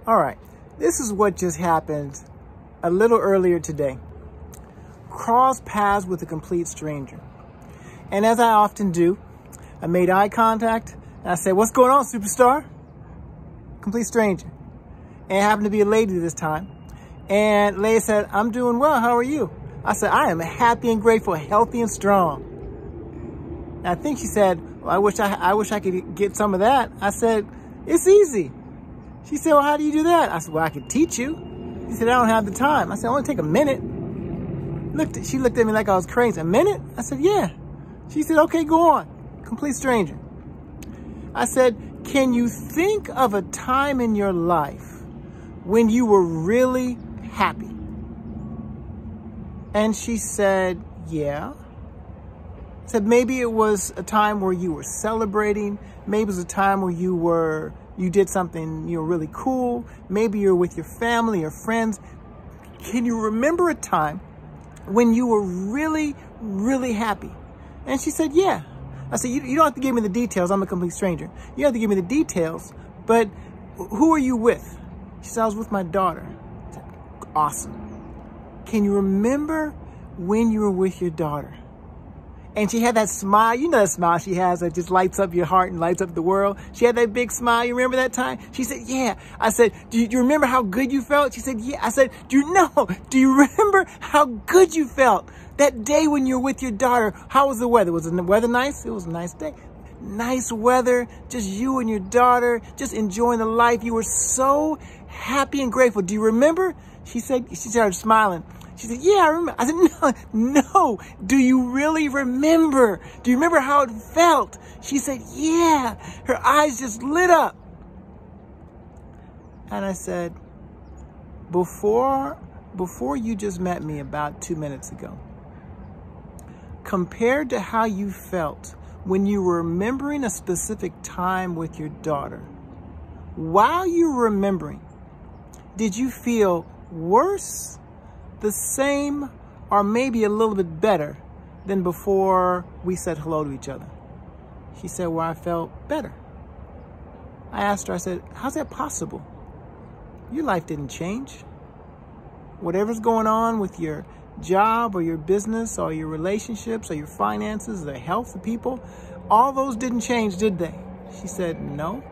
All right, this is what just happened a little earlier today. Crossed paths with a complete stranger. And as I often do, I made eye contact and I said, "What's going on, superstar?" Complete stranger. And it happened to be a lady this time. And the lady said, "I'm doing well, how are you?" I said, "I am happy and grateful, healthy and strong." And I think she said, "Well, I wish I could get some of that." I said, "It's easy." She said, "Well, how do you do that?" I said, "Well, I could teach you." She said, "I don't have the time." I said, "Only take a minute." She looked at me like I was crazy. "A minute?" I said, "Yeah." She said, "Okay, go on." Complete stranger. I said, "Can you think of a time in your life when you were really happy?" And she said, "Yeah." I said, "Maybe it was a time where you were celebrating. Maybe it was a time where you did something, really cool. Maybe you're with your family or friends. Can you remember a time when you were really, really happy?" And she said, "Yeah." I said, you don't have to give me the details. I'm a complete stranger. You don't have to give me the details, but who are you with?" She said, "I was with my daughter." I said, "Awesome. Can you remember when you were with your daughter?" And she had that smile. You know that smile she has that just lights up your heart and lights up the world. She had that big smile. You remember that time? She said, "Yeah." I said, do you remember how good you felt?" She said, "Yeah." I said, do you remember how good you felt that day when you were with your daughter? How was the weather? Was the weather nice? It was a nice day. Nice weather, just you and your daughter, just enjoying the life. You were so happy and grateful. Do you remember? She started smiling. She said, "Yeah, I remember." I said, No. Do you really remember? Do you remember how it felt?" She said, "Yeah." Her eyes just lit up. And I said, before you just met me about 2 minutes ago, compared to how you felt when you were remembering a specific time with your daughter, while you were remembering, did you feel worse, the same, or maybe a little bit better than before we said hello to each other? She said, "Well, I felt better." I asked her, I said, "How's that possible? Your life didn't change. Whatever's going on with your job or your business or your relationships or your finances, the health of people, all those didn't change, did they?" She said, "No."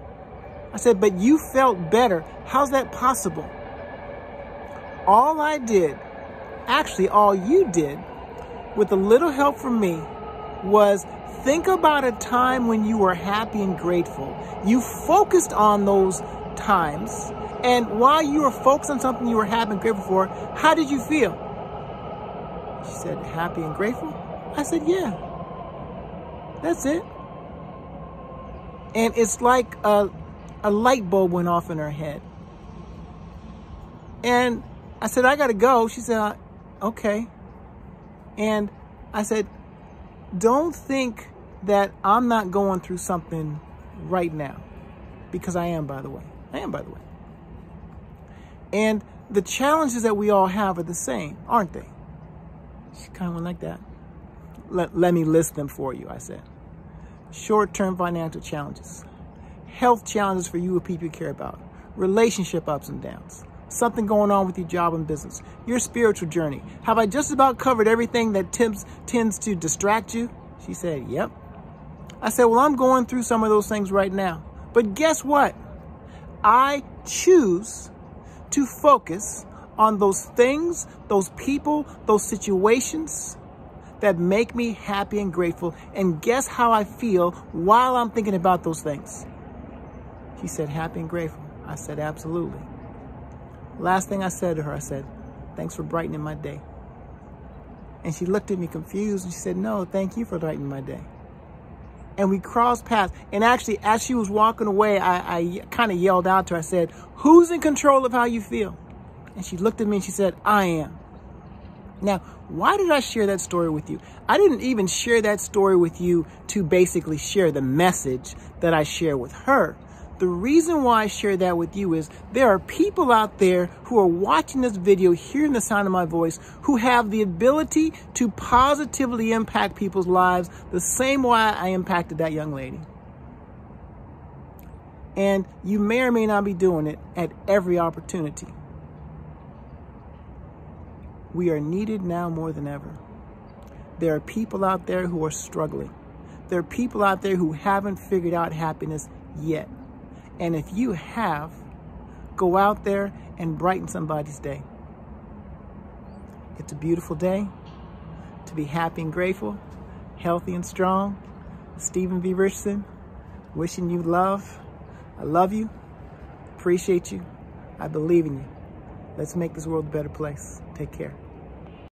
I said, "But you felt better. How's that possible?" All I did, actually all you did, with a little help from me, was think about a time when you were happy and grateful. You focused on those times, and while you were focused on something you were happy and grateful for, how did you feel? She said, "Happy and grateful?" I said, "Yeah, that's it." And it's like a light bulb went off in her head. And I said, "I got to go." She said, "Okay." And I said, "Don't think that I'm not going through something right now, because I am, by the way. I am, by the way. And the challenges that we all have are the same, aren't they?" She kind of went like that. Let me list them for you," I said. Short-term financial challenges, health challenges for you or people you care about, relationship ups and downs, something going on with your job and business, your spiritual journey. Have I just about covered everything that tends to distract you? She said, "Yep." I said, "Well, I'm going through some of those things right now. But guess what? I choose to focus on those things, those people, those situations that make me happy and grateful. And guess how I feel while I'm thinking about those things?" She said, "Happy and grateful." I said, "Absolutely." Last thing I said to her, I said, "Thanks for brightening my day." And she looked at me confused and she said, "No, thank you for brightening my day." And we crossed paths. And actually, as she was walking away, I kind of yelled out to her. I said, "Who's in control of how you feel?" And she looked at me and she said, "I am." Now, why did I share that story with you? I didn't even share that story with you to basically share the message that I share with her. The reason why I share that with you is there are people out there who are watching this video, hearing the sound of my voice, who have the ability to positively impact people's lives the same way I impacted that young lady. And you may or may not be doing it at every opportunity. We are needed now more than ever. There are people out there who are struggling. There are people out there who haven't figured out happiness yet. And if you have, go out there and brighten somebody's day. It's a beautiful day to be happy and grateful, healthy and strong. Stephen V. Richardson, wishing you love. I love you, appreciate you, I believe in you. Let's make this world a better place. Take care.